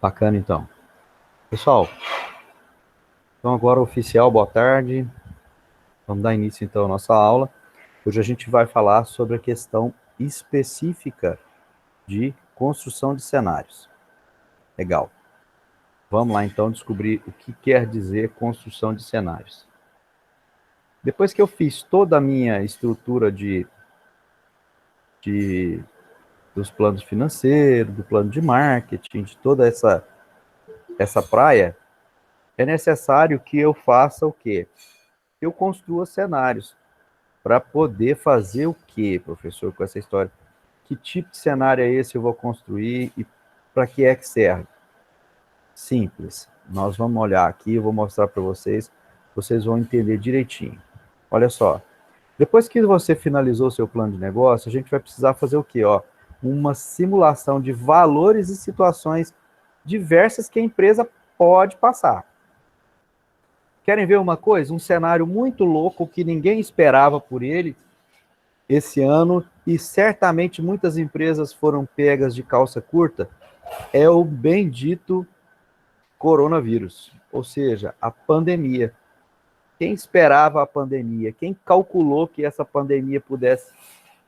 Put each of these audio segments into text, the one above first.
Bacana, então. Pessoal, então agora oficial, boa tarde. Vamos dar início, então, à nossa aula. Hoje a gente vai falar sobre a questão específica de construção de cenários. Legal. Vamos lá, então, descobrir o que quer dizer construção de cenários. Depois que eu fiz toda a minha estrutura dos planos financeiros, do plano de marketing, de toda essa praia, é necessário que eu faça o quê? Eu construa cenários para poder fazer o quê, professor, com essa história? Que tipo de cenário é esse que eu vou construir e para que é que serve? Simples. Nós vamos olhar aqui, eu vou mostrar para vocês, vocês vão entender direitinho. Olha só, depois que você finalizou o seu plano de negócio, a gente vai precisar fazer o quê? Uma simulação de valores e situações diversas que a empresa pode passar. Querem ver uma coisa? Um cenário muito louco que ninguém esperava por ele esse ano e certamente muitas empresas foram pegas de calça curta, é o bendito coronavírus, ou seja, a pandemia. Quem esperava a pandemia? Quem calculou que essa pandemia pudesse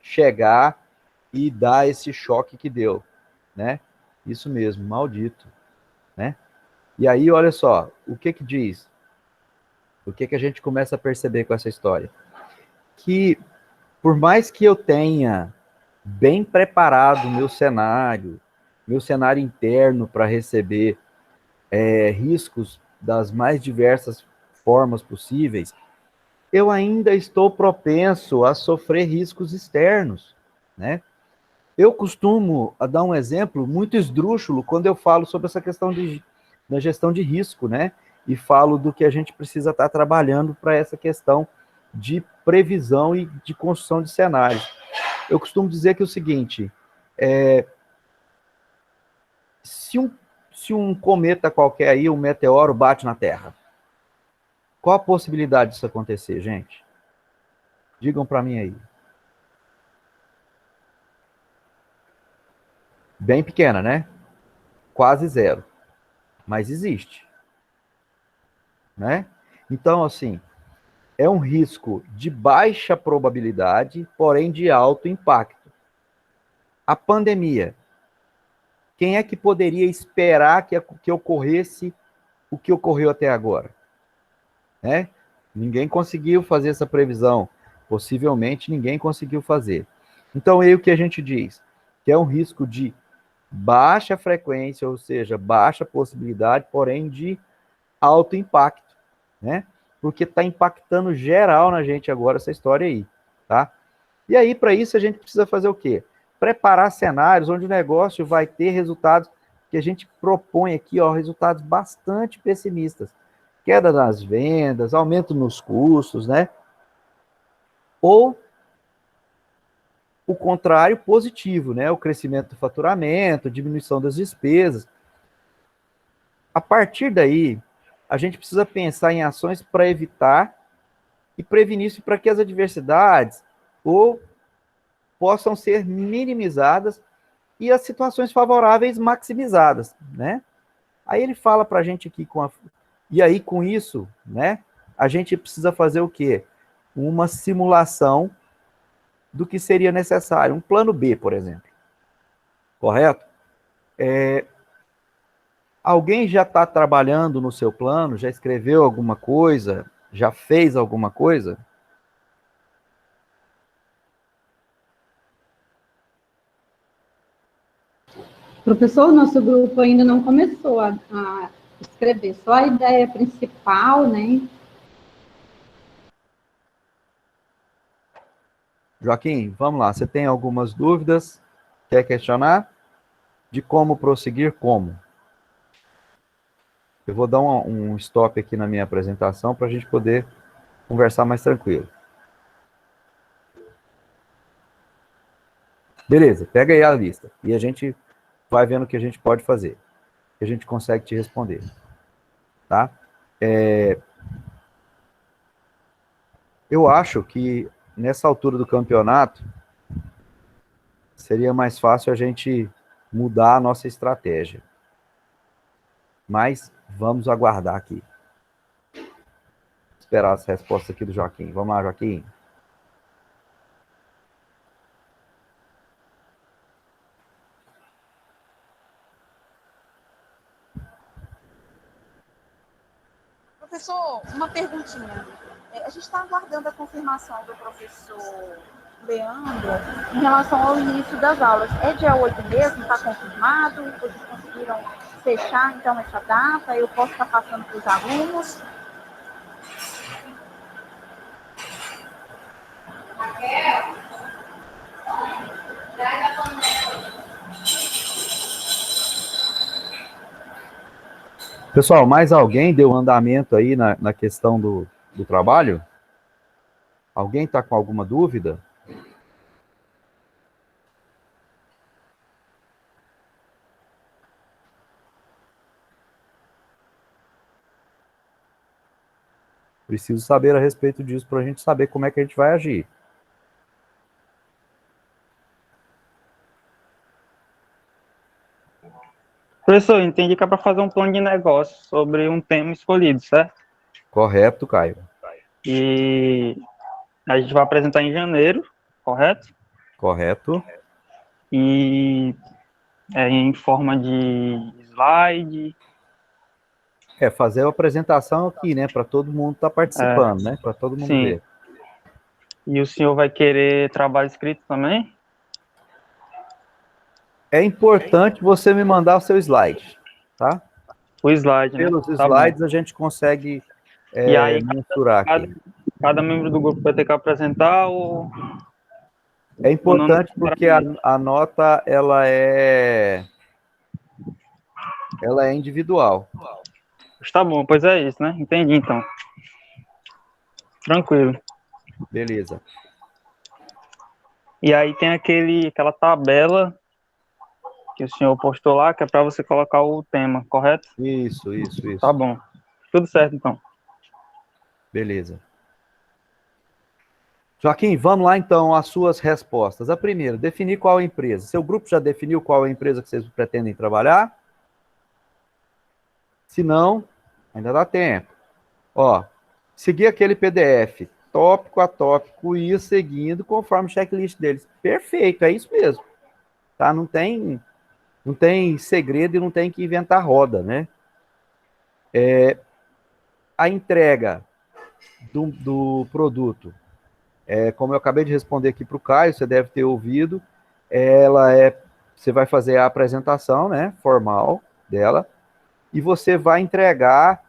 chegar e dar esse choque que deu, né? Isso mesmo, maldito, né? E aí, olha só, o que diz? O que a gente começa a perceber com essa história? Que por mais que eu tenha bem preparado o meu cenário interno para receber riscos das mais diversas formas possíveis, eu ainda estou propenso a sofrer riscos externos, né? Eu costumo dar um exemplo muito esdrúxulo quando eu falo sobre essa questão da gestão de risco, né? E falo do que a gente precisa estar trabalhando para essa questão de previsão e de construção de cenários. Eu costumo dizer que é o seguinte, se um cometa qualquer aí, um meteoro bate na Terra, qual a possibilidade disso acontecer, gente? Digam para mim aí. Bem pequena, né? Quase zero. Mas existe, né? Então, assim, é um risco de baixa probabilidade, porém de alto impacto. A pandemia. Quem é que poderia esperar que ocorresse o que ocorreu até agora? Né? Ninguém conseguiu fazer essa previsão. Possivelmente ninguém conseguiu fazer. Então, aí o que a gente diz? Que é um risco de baixa frequência, ou seja, baixa possibilidade, porém de alto impacto, né? Porque está impactando geral na gente agora essa história aí, tá? E aí, para isso, a gente precisa fazer o quê? Preparar cenários onde o negócio vai ter resultados que a gente propõe aqui, resultados bastante pessimistas. Queda nas vendas, aumento nos custos, né? Ou o contrário, positivo, né? O crescimento do faturamento, diminuição das despesas. A partir daí, a gente precisa pensar em ações para evitar e prevenir isso para que as adversidades ou possam ser minimizadas e as situações favoráveis maximizadas, né? Aí ele fala para a gente aqui e aí com isso, né? A gente precisa fazer o quê? Uma simulação do que seria necessário, um plano B, por exemplo, correto? Alguém já está trabalhando no seu plano? Já escreveu alguma coisa? Já fez alguma coisa? Professor, o nosso grupo ainda não começou a escrever, só a ideia principal, né? Joaquim, vamos lá. Você tem algumas dúvidas? Quer questionar? De como prosseguir? Como? Eu vou dar um stop aqui na minha apresentação para a gente poder conversar mais tranquilo. Beleza, pega aí a lista e a gente vai vendo o que a gente pode fazer, que a gente consegue te responder, tá? Eu acho que nessa altura do campeonato seria mais fácil a gente mudar a nossa estratégia. mas vamos aguardar aqui. Esperar as respostas aqui do Joaquim. Vamos lá, Joaquim. Professor, uma perguntinha. A gente está aguardando a confirmação do professor Leandro em relação ao início das aulas. É dia 8 mesmo? Está confirmado? Vocês conseguiram fechar, então, essa data? Eu posso estar passando para os alunos? Pessoal, mais alguém deu andamento aí na questão do trabalho? Alguém está com alguma dúvida? Preciso saber a respeito disso para a gente saber como é que a gente vai agir. Professor, entendi que é para fazer um plano de negócio sobre um tema escolhido, certo? Correto, Caio? E a gente vai apresentar em janeiro, correto? Correto. E em forma de slide. Fazer a apresentação aqui, né? Para todo mundo estar participando, né? Para todo mundo Sim. ver. E o senhor vai querer trabalho escrito também? É importante você me mandar o seu slide, tá? O slide, né? Pelos Tá slides bom. a gente consegue E aí, mensurar aqui. cada membro do grupo vai ter que apresentar ou... É importante porque a nota, ela é individual. Tá bom, pois é isso, né? Entendi, então. Tranquilo. Beleza. E aí tem aquela tabela que o senhor postou lá, que é para você colocar o tema, correto? Isso. Tá bom. Tudo certo, então. Beleza. Joaquim, vamos lá, então, às suas respostas. A primeira, definir qual empresa. Seu grupo já definiu qual é a empresa que vocês pretendem trabalhar? Se não, ainda dá tempo. Ó, seguir aquele PDF, tópico a tópico, e ir seguindo conforme o checklist deles. Perfeito, é isso mesmo. Tá? Não tem segredo e não tem que inventar roda, né? A entrega do produto, como eu acabei de responder aqui para o Caio, você deve ter ouvido, você vai fazer a apresentação, né, formal dela, e você vai entregar,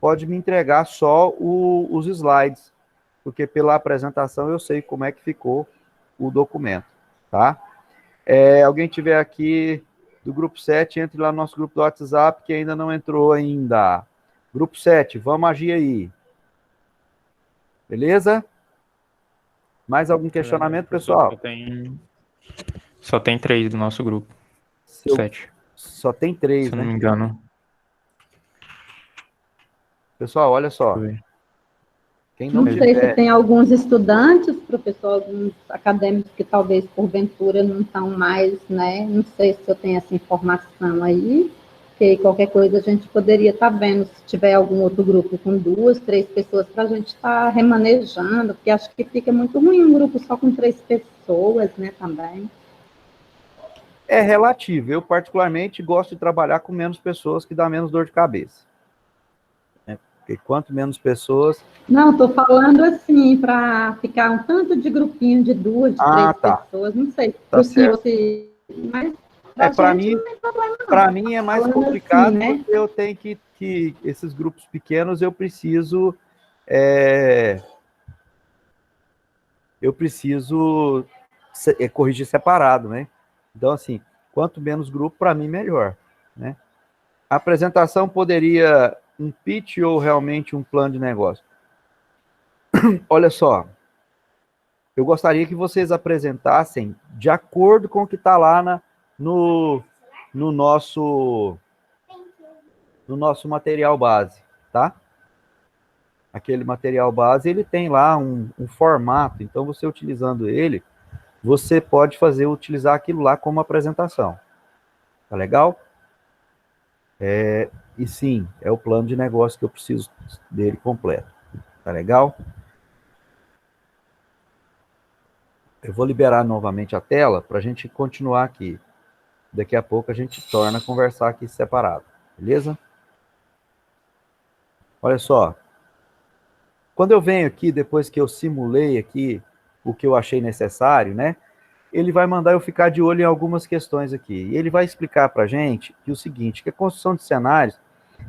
pode me entregar só os slides, porque pela apresentação eu sei como é que ficou o documento, tá? Alguém tiver aqui do grupo 7, entre lá no nosso grupo do WhatsApp, que ainda não entrou ainda. Grupo 7, vamos agir aí. Beleza? Mais algum questionamento, pessoal? Só tem 3 do nosso grupo. 7. Só tem 3, se eu né? não me engano. Pessoal, olha só. Quem não sei se tem alguns estudantes, professor, alguns acadêmicos que talvez porventura não estão mais, né? Não sei se eu tenho essa informação aí, que qualquer coisa a gente poderia estar vendo se tiver algum outro grupo com 2, 3 pessoas para a gente estar remanejando, porque acho que fica muito ruim um grupo só com 3 pessoas, né, também. É relativo. Eu, particularmente, gosto de trabalhar com menos pessoas, que dá menos dor de cabeça. Porque quanto menos pessoas... Não, estou falando assim, para ficar um tanto de grupinho de 2, de 3 pessoas, não sei. Tá certo. Mas para mim é mais complicado, assim, né? porque eu tenho que esses grupos pequenos eu preciso corrigir separado, né? Então, assim, quanto menos grupo, para mim, melhor, né? A apresentação poderia um pitch ou realmente um plano de negócio? Olha só, eu gostaria que vocês apresentassem de acordo com o que está lá no nosso material base, tá? Aquele material base, ele tem lá um formato, então você utilizando ele, você pode utilizar aquilo lá como apresentação. Tá legal? E sim, é o plano de negócio que eu preciso dele completo. Tá legal? Eu vou liberar novamente a tela para a gente continuar aqui. Daqui a pouco a gente torna a conversar aqui separado. Beleza? Olha só. Quando eu venho aqui, depois que eu simulei aqui o que eu achei necessário, né? Ele vai mandar eu ficar de olho em algumas questões aqui. E ele vai explicar para a gente que o seguinte, que a construção de cenários,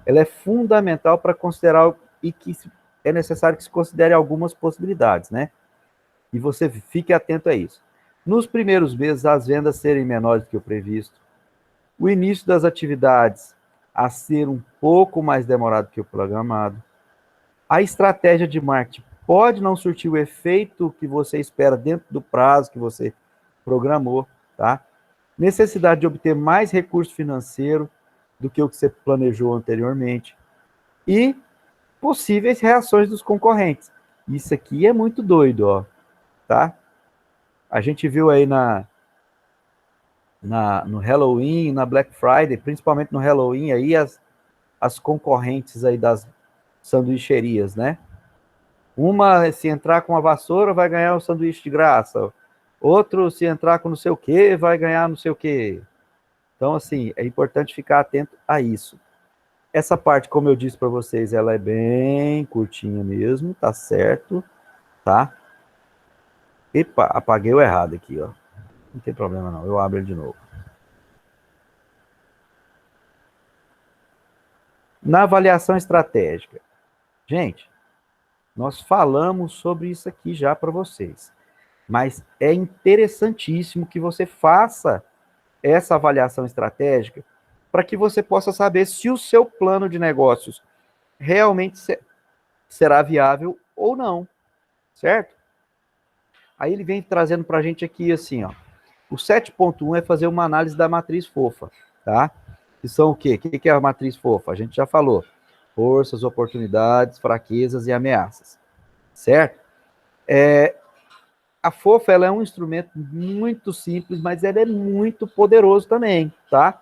ela é fundamental para considerar e que é necessário que se considere algumas possibilidades, né? E você fique atento a isso. Nos primeiros meses, as vendas serem menores do que o previsto, o início das atividades a ser um pouco mais demorado que o programado, a estratégia de marketing pode não surtir o efeito que você espera dentro do prazo que você programou, tá? Necessidade de obter mais recurso financeiro do que o que você planejou anteriormente e possíveis reações dos concorrentes. Isso aqui é muito doido, ó, tá? A gente viu aí no Halloween, na Black Friday, principalmente no Halloween, aí as concorrentes aí das sanduicherias, né? Uma, se entrar com a vassoura, vai ganhar um sanduíche de graça. Outro, se entrar com não sei o quê, vai ganhar não sei o quê. Então, assim, é importante ficar atento a isso. Essa parte, como eu disse para vocês, ela é bem curtinha mesmo, tá certo? Tá? Epa, apaguei o errado aqui, ó. Não tem problema não, eu abro ele de novo. Na avaliação estratégica. Gente, nós falamos sobre isso aqui já para vocês. Mas é interessantíssimo que você faça essa avaliação estratégica para que você possa saber se o seu plano de negócios realmente será viável ou não, certo? Aí ele vem trazendo para a gente aqui assim, ó. O 7.1 é fazer uma análise da matriz fofa, tá? Que são o quê? O que é a matriz fofa? A gente já falou. Forças, oportunidades, fraquezas e ameaças, certo? A fofa, ela é um instrumento muito simples, mas ela é muito poderoso também, tá?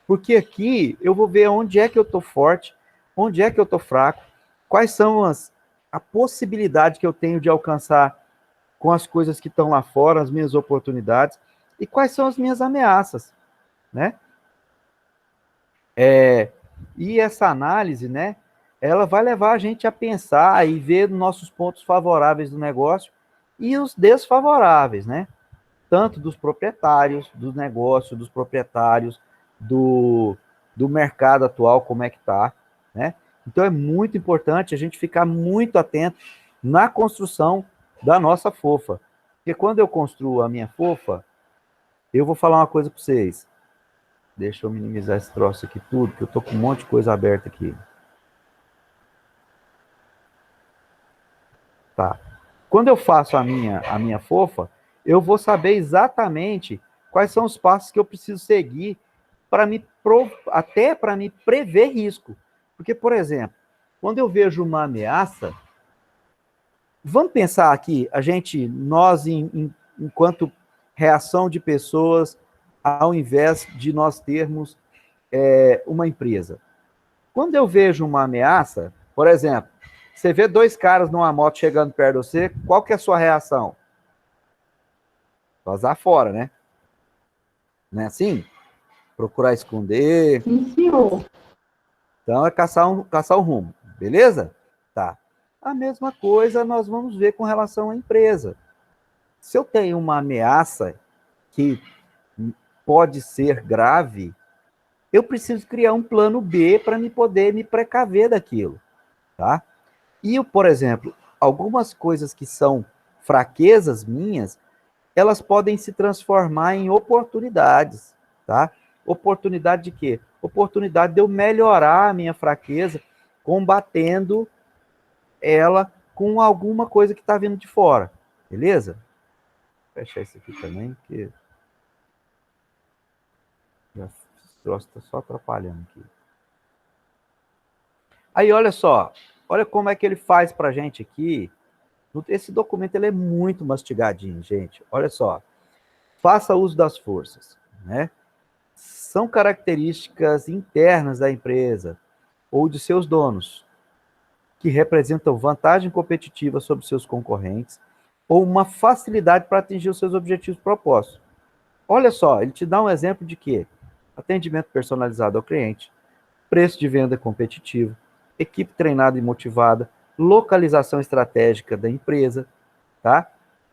Porque aqui eu vou ver onde é que eu tô forte, onde é que eu tô fraco, quais são a possibilidade que eu tenho de alcançar com as coisas que estão lá fora, as minhas oportunidades, e quais são as minhas ameaças, né? E essa análise, né, ela vai levar a gente a pensar e ver nossos pontos favoráveis do negócio e os desfavoráveis, né? Tanto dos proprietários, do negócio, dos proprietários, do mercado atual, como é que tá, né? Então é muito importante a gente ficar muito atento na construção da nossa fofa. Porque quando eu construo a minha fofa, eu vou falar uma coisa para vocês. Deixa eu minimizar esse troço aqui tudo, que eu tô com um monte de coisa aberta aqui. Tá. Quando eu faço a minha fofa, eu vou saber exatamente quais são os passos que eu preciso seguir para até para me prever risco. Porque, por exemplo, quando eu vejo uma ameaça, vamos pensar aqui, nós enquanto reação de pessoas, ao invés de nós termos uma empresa. Quando eu vejo uma ameaça, por exemplo, você vê dois caras numa moto chegando perto de você, qual que é a sua reação? Vazar fora, né? Não é assim? Procurar esconder. Sim, senhor. Então é caçar um rumo, beleza? Tá. A mesma coisa nós vamos ver com relação à empresa. Se eu tenho uma ameaça que pode ser grave, eu preciso criar um plano B para poder me precaver daquilo, tá? E, por exemplo, algumas coisas que são fraquezas minhas, elas podem se transformar em oportunidades, tá? Oportunidade de quê? Oportunidade de eu melhorar a minha fraqueza, combatendo ela com alguma coisa que está vindo de fora, beleza? Vou fechar isso aqui também, porque esse troço está só atrapalhando aqui. Aí, olha só, olha como é que ele faz para a gente aqui. Esse documento ele é muito mastigadinho, gente. Olha só. Faça uso das forças, né? São características internas da empresa. ou de seus donos, que representam vantagem competitiva sobre seus concorrentes ou uma facilidade para atingir os seus objetivos propostos. Olha só, ele te dá um exemplo de quê? Atendimento personalizado ao cliente, preço de venda competitivo, equipe treinada e motivada, localização estratégica da empresa, tá?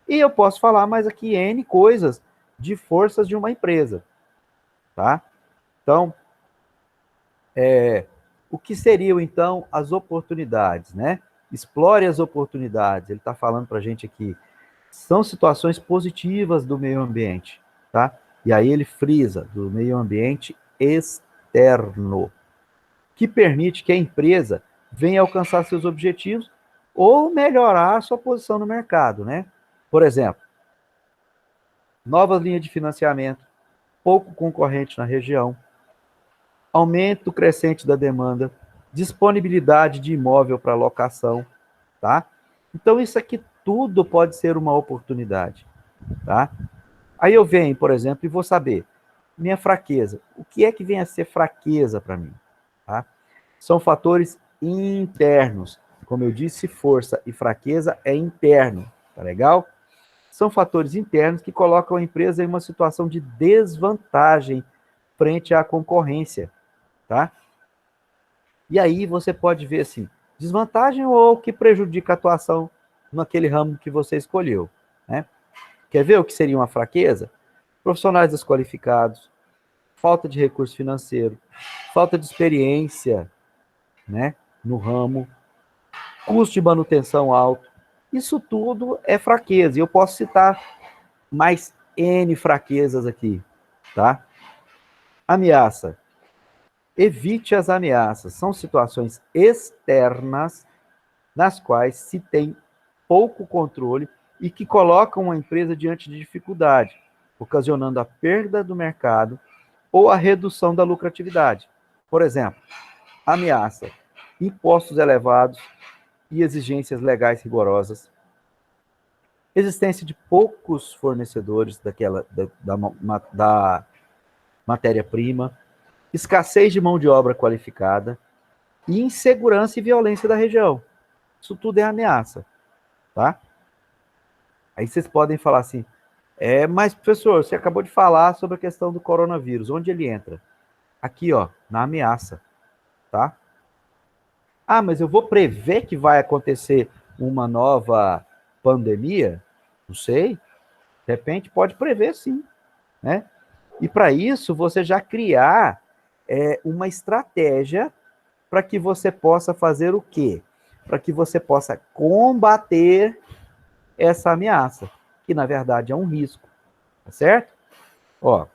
E eu posso falar mais aqui N coisas de forças de uma empresa, tá? Então, o que seriam, então, as oportunidades, né? Explore as oportunidades. Ele está falando para a gente aqui. São situações positivas do meio ambiente, tá? E aí ele frisa, do meio ambiente externo, que permite que a empresa venha alcançar seus objetivos ou melhorar a sua posição no mercado, né? Por exemplo, novas linhas de financiamento, pouco concorrente na região, aumento crescente da demanda, disponibilidade de imóvel para locação, tá? Então, isso aqui tudo pode ser uma oportunidade, tá? Aí eu venho, por exemplo, e vou saber minha fraqueza. O que é que vem a ser fraqueza para mim? Tá? São fatores internos. Como eu disse, força e fraqueza é interno, tá legal? São fatores internos que colocam a empresa em uma situação de desvantagem frente à concorrência, tá? E aí você pode ver assim, desvantagem ou que prejudica a atuação naquele ramo que você escolheu, né? Quer ver o que seria uma fraqueza? Profissionais desqualificados, falta de recurso financeiro, falta de experiência, né, no ramo, custo de manutenção alto. Isso tudo é fraqueza. E eu posso citar mais N fraquezas aqui, tá? Ameaça. Evite as ameaças. São situações externas nas quais se tem pouco controle e que colocam a empresa diante de dificuldade, ocasionando a perda do mercado ou a redução da lucratividade. Por exemplo, ameaça, impostos elevados e exigências legais rigorosas, existência de poucos fornecedores da matéria-prima, escassez de mão de obra qualificada e insegurança e violência da região. Isso tudo é ameaça, tá? Aí vocês podem falar assim, mas professor, você acabou de falar sobre a questão do coronavírus, onde ele entra? Aqui, ó, na ameaça, tá? Ah, mas eu vou prever que vai acontecer uma nova pandemia? Não sei. De repente pode prever sim, né? E para isso você já criar uma estratégia para que você possa fazer o quê? Para que você possa combater essa ameaça, que na verdade é um risco, tá certo? Ó,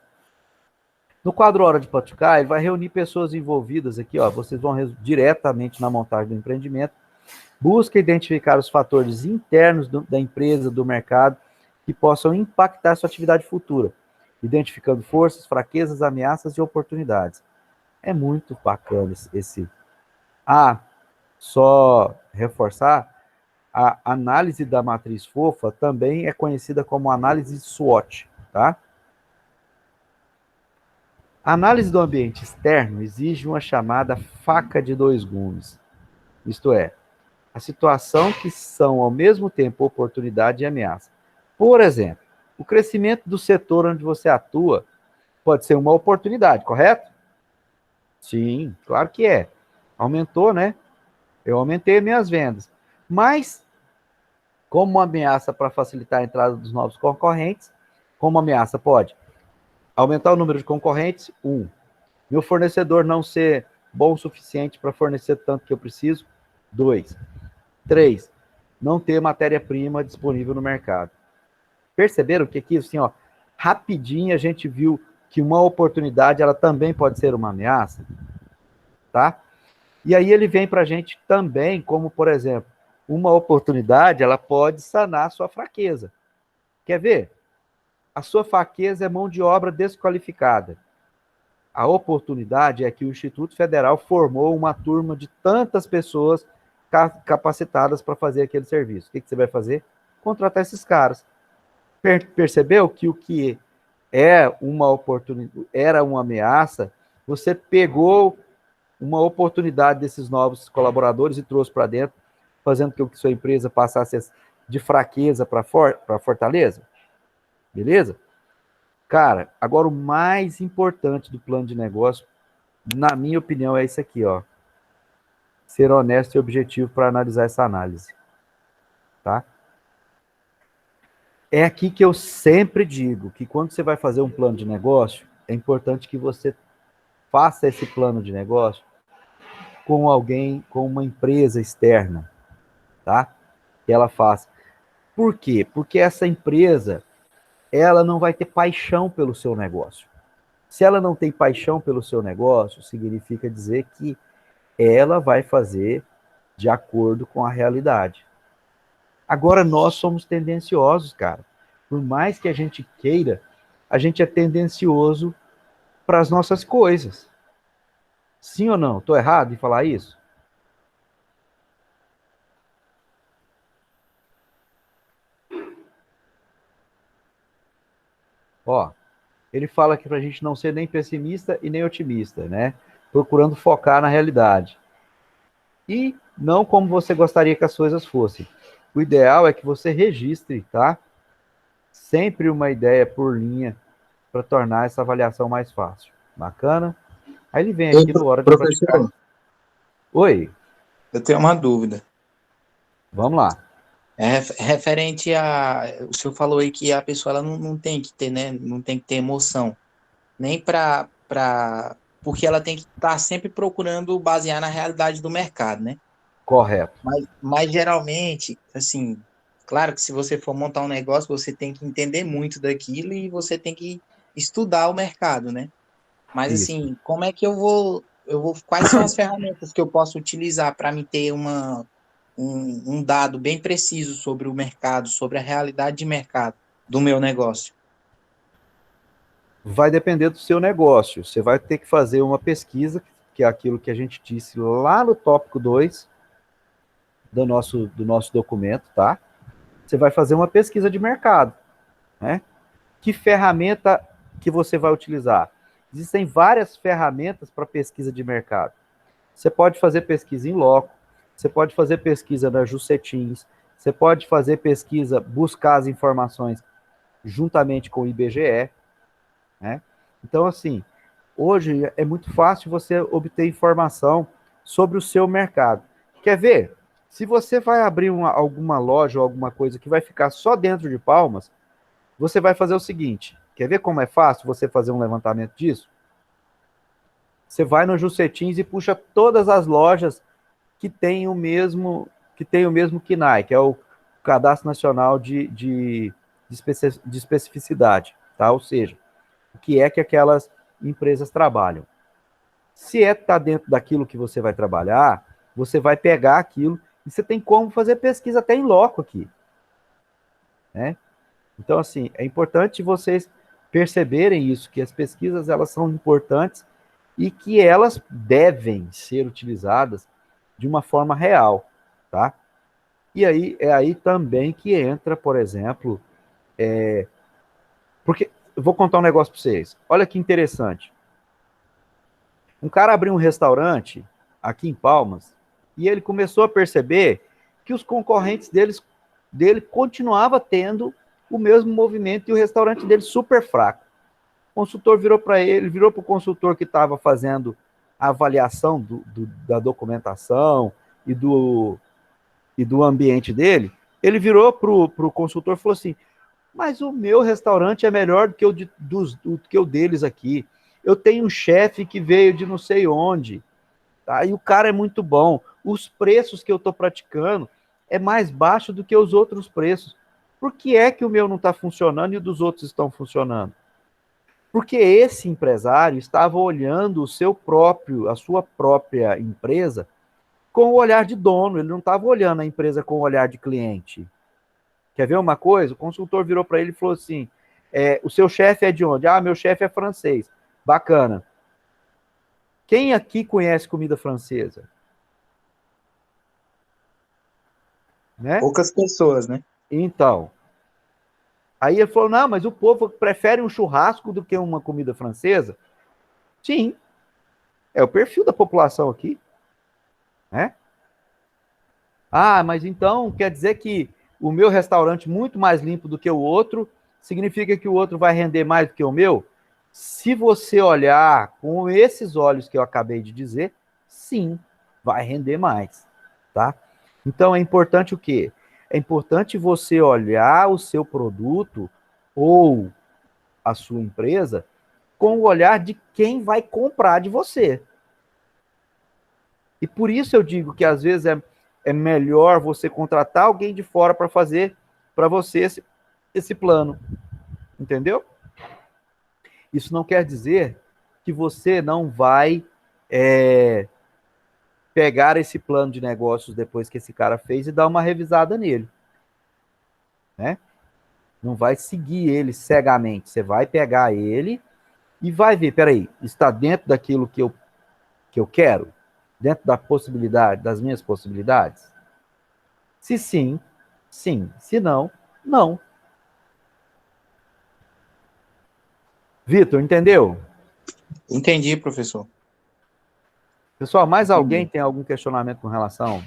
no quadro Hora de Praticar, ele vai reunir pessoas envolvidas aqui, ó, vocês vão diretamente na montagem do empreendimento, busca identificar os fatores internos da empresa, do mercado, que possam impactar sua atividade futura, identificando forças, fraquezas, ameaças e oportunidades. É muito bacana esse. Só reforçar, a análise da matriz fofa também é conhecida como análise SWOT, tá? A análise do ambiente externo exige uma chamada faca de dois gumes, isto é, a situação que são ao mesmo tempo oportunidade e ameaça. Por exemplo, o crescimento do setor onde você atua pode ser uma oportunidade, correto? Sim, claro que é. Aumentou, né? Eu aumentei minhas vendas. Mas, como uma ameaça para facilitar a entrada dos novos concorrentes, como ameaça pode aumentar o número de concorrentes, meu fornecedor não ser bom o suficiente para fornecer tanto que eu preciso, 2. 3, não ter matéria-prima disponível no mercado. Perceberam que aqui, assim, ó, rapidinho a gente viu que uma oportunidade, ela também pode ser uma ameaça, tá? E aí ele vem para a gente também, como, por exemplo, uma oportunidade, ela pode sanar a sua fraqueza. Quer ver? A sua fraqueza é mão de obra desqualificada. A oportunidade é que o Instituto Federal formou uma turma de tantas pessoas capacitadas para fazer aquele serviço. O que você vai fazer? Contratar esses caras. Percebeu que o que é uma oportunidade, era uma ameaça, você pegou uma oportunidade desses novos colaboradores e trouxe para dentro, fazendo com que sua empresa passasse de fraqueza para fortaleza. Beleza? Cara, agora o mais importante do plano de negócio, na minha opinião, é isso aqui, ó. Ser honesto e objetivo para analisar essa análise. Tá? É aqui que eu sempre digo que quando você vai fazer um plano de negócio, é importante que você faça esse plano de negócio com alguém, com uma empresa externa, tá? Que ela faça. Por quê? Porque essa empresa, ela não vai ter paixão pelo seu negócio. Se ela não tem paixão pelo seu negócio, significa dizer que ela vai fazer de acordo com a realidade. Agora, nós somos tendenciosos, cara. Por mais que a gente queira, a gente é tendencioso para as nossas coisas. Sim ou não? Estou errado em falar isso? Ó, ele fala aqui para a gente não ser nem pessimista e nem otimista, né? Procurando focar na realidade. E não como você gostaria que as coisas fossem. O ideal é que você registre, tá? Sempre uma ideia por linha para tornar essa avaliação mais fácil. Bacana? Aí ele vem aqui no Hora de Praticar. Professor, Oi, eu tenho uma dúvida. vamos lá. É referente a... O senhor falou aí que a pessoa ela não tem que ter, né? Não tem que ter emoção. Nem porque ela tem que estar sempre procurando basear na realidade do mercado, né? Correto. Mas geralmente, assim, claro que se você for montar um negócio, você tem que entender muito daquilo e você tem que estudar o mercado, né? Mas Isso. assim, como é que quais são as ferramentas que eu posso utilizar para me ter um dado bem preciso sobre o mercado, sobre a realidade de mercado do meu negócio? Vai depender do seu negócio. Você vai ter que fazer uma pesquisa, que é aquilo que a gente disse lá no tópico 2 do nosso documento, tá? Você vai fazer uma pesquisa de mercado, né? Que ferramenta que você vai utilizar? Existem várias ferramentas para pesquisa de mercado. Você pode fazer pesquisa em loco, você pode fazer pesquisa na Juscetins, você pode fazer pesquisa, buscar as informações juntamente com o IBGE, né? Então, assim, hoje é muito fácil você obter informação sobre o seu mercado. Quer ver? Se você vai abrir alguma loja ou alguma coisa que vai ficar só dentro de Palmas, você vai fazer o seguinte. Quer ver como é fácil você fazer um levantamento disso? Você vai no Juscetins e puxa todas as lojas que têm o mesmo CNAE, que é o Cadastro Nacional de Especificidade, tá? Ou seja, o que é que aquelas empresas trabalham. Se está dentro daquilo que você vai trabalhar, você vai pegar aquilo e você tem como fazer pesquisa até em loco aqui, né? Então, assim, é importante vocês perceberem isso, que as pesquisas, elas são importantes e que elas devem ser utilizadas de uma forma real, tá? E aí, é aí também que entra, por exemplo, porque eu vou contar um negócio para vocês. Olha que interessante. Um cara abriu um restaurante aqui em Palmas e ele começou a perceber que os concorrentes dele continuavam tendo o mesmo movimento e o restaurante dele super fraco. O consultor virou para ele, virou para o consultor que estava fazendo a avaliação da documentação e do ambiente dele. Ele virou para o consultor e falou assim: mas o meu restaurante é melhor do que o deles aqui. Eu tenho um chefe que veio de não sei onde, tá? E o cara é muito bom. Os preços que eu estou praticando é mais baixo do que os outros preços. Por que é que o meu não está funcionando e o dos outros estão funcionando? Porque esse empresário estava olhando a sua própria empresa com o olhar de dono, ele não estava olhando a empresa com o olhar de cliente. Quer ver uma coisa? O consultor virou para ele e falou assim: o seu chefe é de onde? Ah, meu chefe é francês. Bacana. Quem aqui conhece comida francesa? Né? Poucas pessoas, né? Então, aí ele falou: não, mas o povo prefere um churrasco do que uma comida francesa? Sim, É o perfil da população aqui, né? Ah, mas então quer dizer que o meu restaurante muito mais limpo do que o outro significa que o outro vai render mais do que o meu? Se você olhar com esses olhos que eu acabei de dizer, sim, vai render mais, tá? Então é importante o quê? É importante você olhar o seu produto ou a sua empresa com o olhar de quem vai comprar de você. E por isso eu digo que às vezes é melhor você contratar alguém de fora para fazer para você esse plano. Entendeu? Isso não quer dizer que você não vai pegar esse plano de negócios depois que esse cara fez e dar uma revisada nele. Né? Não vai seguir ele cegamente. Você vai pegar ele e vai ver, peraí, está dentro daquilo que eu quero? Dentro da possibilidade, das minhas possibilidades? Se sim, sim. Se não, não. Vitor, entendeu? Entendi, professor. Pessoal, mais alguém Entendi. tem algum questionamento com relação?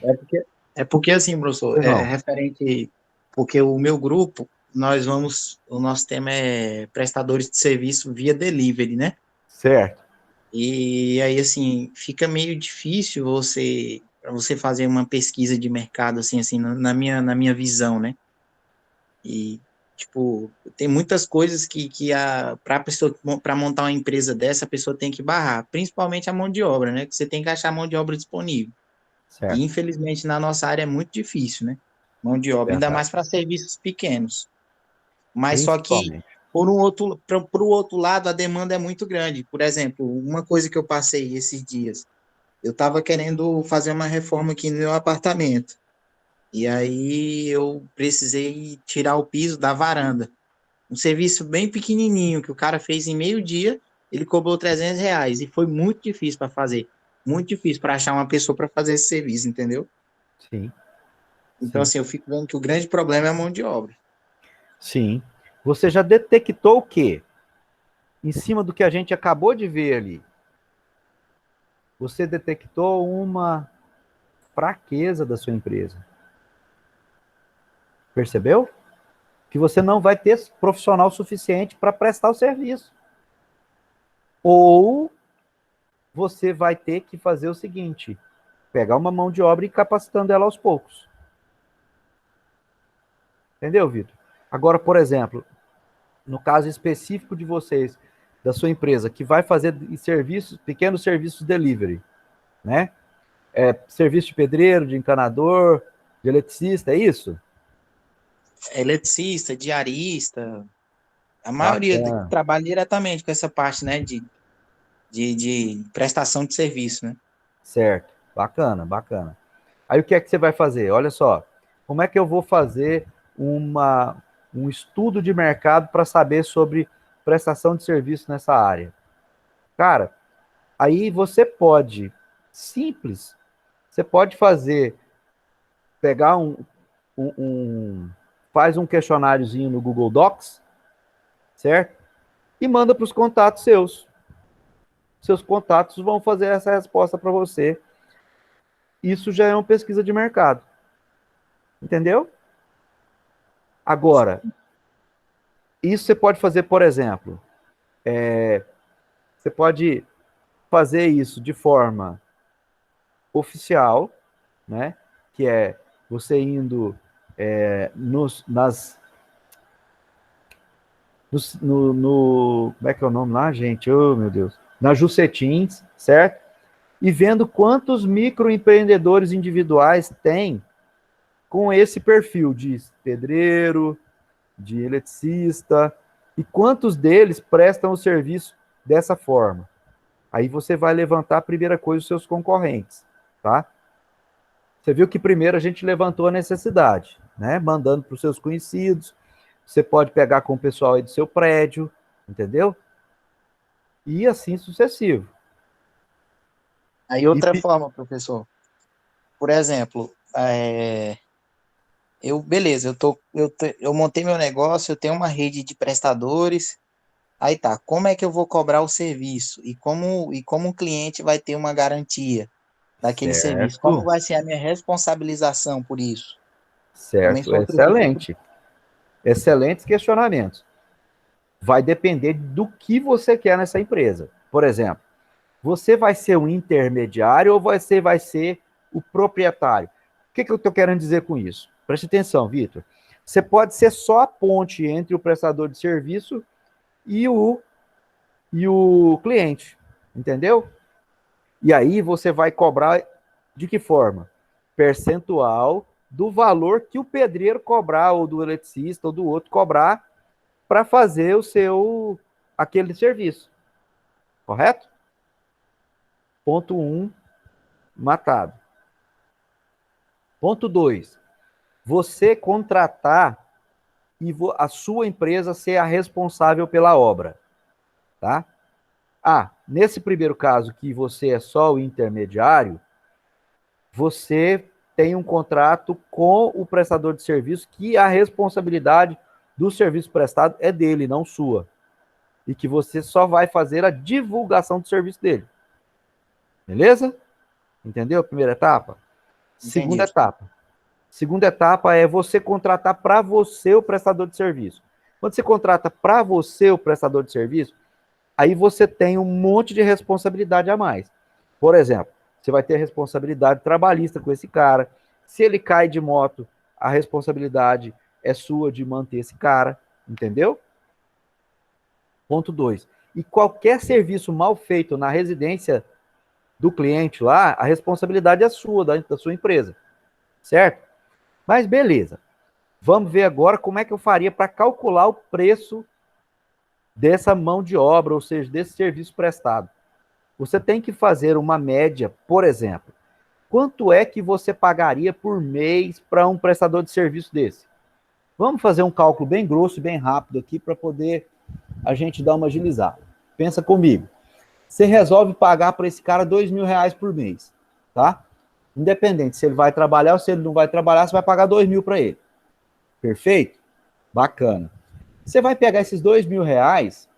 É porque assim, professor, Não. referente, porque o meu grupo, o nosso tema é prestadores de serviço via delivery, né? Certo. E aí, assim, fica meio difícil para você fazer uma pesquisa de mercado, assim, na minha visão, né? E, tipo, tem muitas coisas para pessoa, para montar uma empresa dessa, a pessoa tem que barrar, principalmente a mão de obra, né? Que você tem que achar mão de obra disponível. E, Certo. infelizmente, na nossa área é muito difícil, né? Mão de obra, ainda Verdade. mais para serviços pequenos. Mas só que, Principalmente. por outro lado, a demanda é muito grande. Por exemplo, uma coisa que eu passei esses dias, eu estava querendo fazer uma reforma aqui no meu apartamento. E aí eu precisei tirar o piso da varanda. Um serviço bem pequenininho que o cara fez em meio dia, ele cobrou R$ 300 e foi muito difícil para fazer. Muito difícil para achar uma pessoa para fazer esse serviço, entendeu? Sim. Então, Sim. assim, eu fico vendo que o grande problema é a mão de obra. Sim. Você já detectou o quê? Em cima do que a gente acabou de ver ali. Você detectou uma fraqueza da sua empresa. Percebeu? Que você não vai ter profissional suficiente para prestar o serviço. Ou você vai ter que fazer o seguinte: pegar uma mão de obra e ir capacitando ela aos poucos. Entendeu, Vitor? Agora, por exemplo, no caso específico de vocês, da sua empresa, que vai fazer serviços, pequenos serviços delivery, né? Serviço de pedreiro, de encanador, de eletricista, é isso? Eletricista, diarista, a maioria Bacana. trabalha diretamente com essa parte, né, de prestação de serviço, né? Certo. Bacana, bacana. Aí o que é que você vai fazer? Olha só, como é que eu vou fazer um estudo de mercado para saber sobre prestação de serviço nessa área? Cara, aí você pode, simples, você pode pegar faz um questionáriozinho no Google Docs, certo? E manda para os contatos seus. Seus contatos vão fazer essa resposta para você. Isso já é uma pesquisa de mercado. Entendeu? Agora, isso você pode fazer, por exemplo, você pode fazer isso de forma oficial, né? Que é você indo como é que é o nome lá, gente? Oh, meu Deus. Na Jucetins, certo? E vendo quantos microempreendedores individuais tem com esse perfil de pedreiro, de eletricista, e quantos deles prestam o serviço dessa forma. Aí você vai levantar a primeira coisa os seus concorrentes, tá? Você viu que primeiro a gente levantou a necessidade, né? Mandando para os seus conhecidos. Você pode pegar com o pessoal aí do seu prédio, entendeu? E assim sucessivo. Aí outra forma, professor, por exemplo, beleza, eu montei meu negócio, eu tenho uma rede de prestadores, Aí tá, como é que eu vou cobrar o serviço? E como o cliente vai ter uma garantia daquele serviço? Como Certo, vai ser a minha responsabilização por isso? Também certo, são outras dúvidas. excelente. Excelentes questionamentos. Vai depender do que você quer nessa empresa. Por exemplo, você vai ser um intermediário ou você vai ser o proprietário? O que eu estou querendo dizer com isso? Preste atenção, Vitor. Você pode ser só a ponte entre o prestador de serviço e o cliente, entendeu? E aí você vai cobrar de que forma? Percentual do valor que o pedreiro cobrar, ou do eletricista, ou do outro cobrar, para fazer aquele serviço. Correto? Ponto 1, matado. Ponto 2, você contratar e a sua empresa ser a responsável pela obra. Tá? Nesse primeiro caso, que você é só o intermediário, você tem um contrato com o prestador de serviço que a responsabilidade do serviço prestado é dele, não sua. E que você só vai fazer a divulgação do serviço dele. Beleza? Entendeu a primeira etapa? Segunda Entendi. etapa. Segunda etapa é você contratar para você o prestador de serviço. Quando você contrata para você o prestador de serviço, aí você tem um monte de responsabilidade a mais. Por exemplo, você vai ter responsabilidade trabalhista com esse cara. Se ele cai de moto, a responsabilidade é sua de manter esse cara, entendeu? Ponto 2. E qualquer serviço mal feito na residência do cliente lá, a responsabilidade é sua, da sua empresa, certo? Mas beleza. Vamos ver agora como é que eu faria para calcular o preço dessa mão de obra, ou seja, desse serviço prestado. Você tem que fazer uma média, por exemplo, quanto é que você pagaria por mês para um prestador de serviço desse? Vamos fazer um cálculo bem grosso e bem rápido aqui para poder a gente dar uma agilizada. Pensa comigo. Você resolve pagar para esse cara R$2.000 por mês, tá? Independente se ele vai trabalhar ou se ele não vai trabalhar, você vai pagar 2.000 para ele. Perfeito? Bacana. Você vai pegar esses R$2.000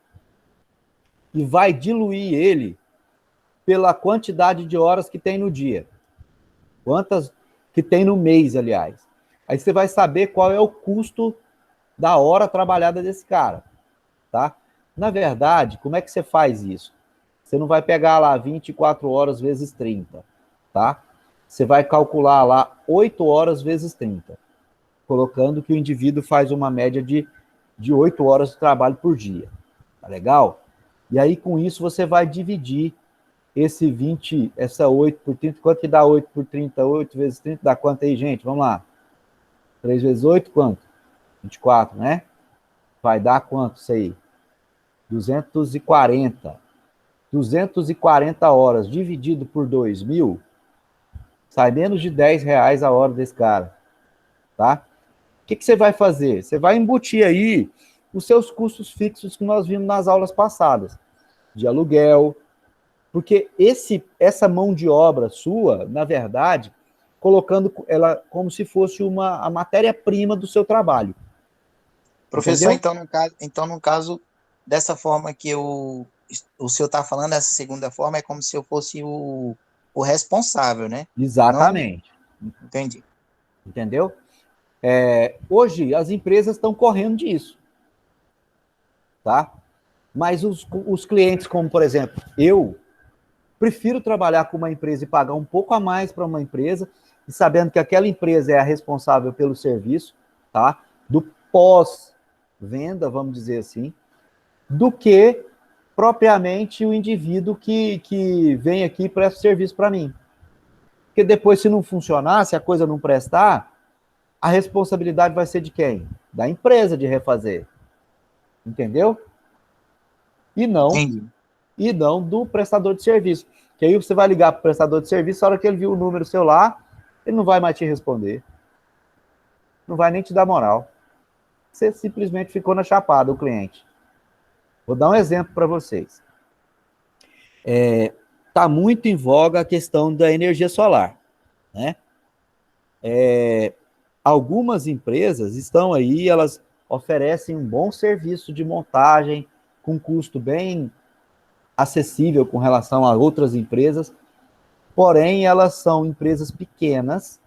e vai diluir ele pela quantidade de horas que tem no dia. Quantas que tem no mês, aliás. Aí você vai saber qual é o custo da hora trabalhada desse cara, tá? Na verdade, como é que você faz isso? Você não vai pegar lá 24 horas vezes 30, tá? Você vai calcular lá 8 horas vezes 30, colocando que o indivíduo faz uma média de 8 horas de trabalho por dia. Tá legal? E aí, com isso, você vai dividir essa 8 por 30. Quanto que dá 8 por 30? 8 vezes 30 dá quanto aí, gente? Vamos lá. 3 vezes 8, quanto? 24, né? Vai dar quanto isso aí? 240. 240 horas dividido por 2.000, sai menos de R$10 a hora desse cara, tá? O que você vai fazer? Você vai embutir aí os seus custos fixos que nós vimos nas aulas passadas, de aluguel, porque essa mão de obra sua, na verdade, colocando ela como se fosse a matéria-prima do seu trabalho. Professor, Entendeu? então, no caso, dessa forma que o senhor está falando, essa segunda forma, é como se eu fosse o responsável, né? Não Exatamente. entendi. Entendeu? Hoje, as empresas estão correndo disso, tá? Mas os clientes, como, por exemplo, eu prefiro trabalhar com uma empresa e pagar um pouco a mais para uma empresa, e sabendo que aquela empresa é a responsável pelo serviço, tá? Do pós-venda, vamos dizer assim, do que propriamente o indivíduo que vem aqui e presta serviço para mim. Porque depois, se não funcionar, se a coisa não prestar, a responsabilidade vai ser de quem? Da empresa de refazer. Entendeu? E não Entendi. do prestador de serviço. Que aí você vai ligar para o prestador de serviço, a hora que ele viu o número seu lá, ele não vai mais te responder. Não vai nem te dar moral. Você simplesmente ficou na chapada, o cliente. Vou dar um exemplo para vocês. Está muito em voga a questão da energia solar, né? Algumas empresas estão aí, elas oferecem um bom serviço de montagem com custo bem acessível com relação a outras empresas, porém elas são empresas pequenas